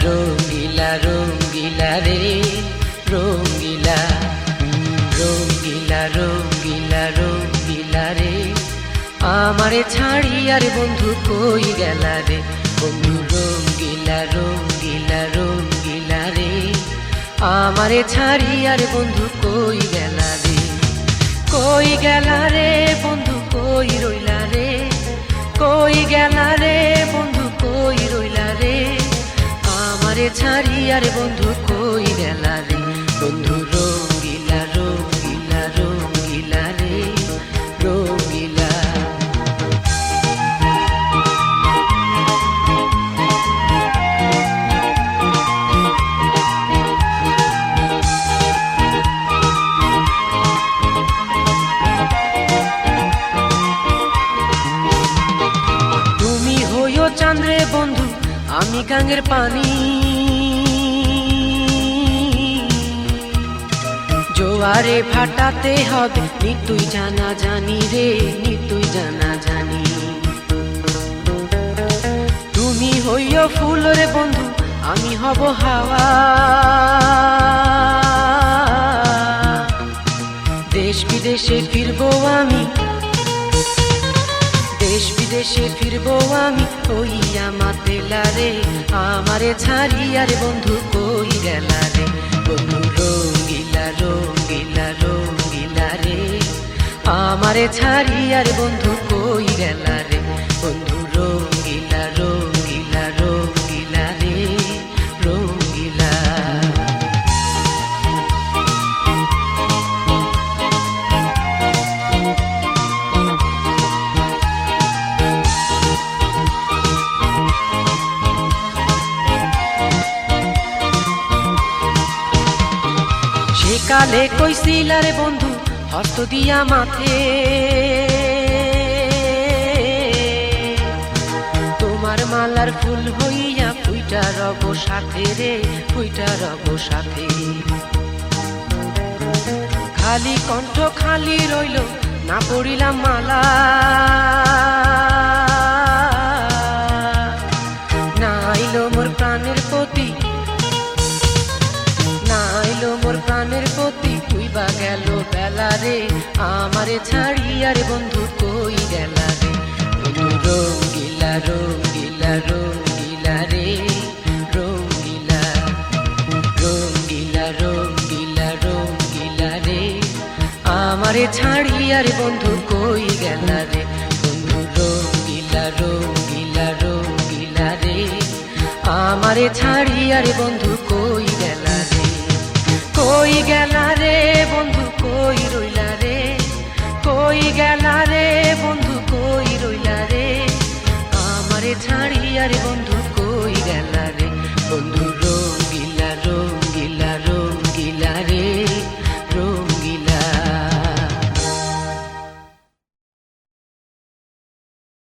রঙ্গিলা রঙ্গিলা রে রঙ্গিলা রঙ্গিলা রঙ্গিলা রঙ্গিলা রে আমারে ছাড়ি আর বন্ধু কই গেলা রে বন্ধু রঙ্গিলা রঙ্গিলা রঙ্গিলা রে আমারে ছাড়ি আর বন্ধু কই গেলা রে কই গেলা রে বন্ধু কই রইলা রে কই গেলা রে বন্ধু কই রইলা রে আমারে ছাড়ি আর বন্ধু কই গেলা রে বন্ধু রঙ্গিলা রঙ্গিলা রঙ্গিলা রে রঙ্গিলা তুমি হইও চাঁদরে বন্ধু আমি গাঙ্গের পানি জোয়ারে ভাটাতে হবে নিতুই জানা জানি রে নিতুই জানা জানি তুমি হইও ফুল রে বন্ধু আমি হব হাওয়া দেশ বিদেশে ফিরবো আমি দেশ বিদেশে ফিরবো আমি হইয়া মাতেলা রে আমারে ছাড়ি আর বন্ধু কই গেলা রে বন্ধু রঙ্গিলা রঙ্গিলা রঙ্গিলা রে আমারে ছাড়ি আর বন্ধু কই গেলা রে বন্ধু রঙ্গিলা রঙ্গিলা রঙ্গিলা রে রঙ্গিলা কালে কইছিলা রে বন্ধু হস্ত দিয়া মাথে তোমার মালার ফুল হইয়া ফুইটা রব সাথে রে ফুইটা রব সাথে খালি কণ্ঠ খালি রইল না পড়িলাম মালা না আইলো মোর প্রাণের প্রতি মোর প্রাণের প্রতি তুইবা গেল বেলা রে আমারে ছাড়ি আর বন্ধু কই গেলা রে বন্ধু রঙ্গিলা রঙ্গিলা রঙ্গিলা রে রঙ্গিলা রঙ্গিলা রঙ্গিলা রঙ্গিলা রে আমারে ছাড়ি আর বন্ধু কই গেলা রে বন্ধু রঙ্গিলা রঙ্গিলা রঙ্গিলা রে আমারে ছাড়ি আর বন্ধু কই গেলা রে কই গেলা রে বন্ধু কই রইলা রে কই গেলা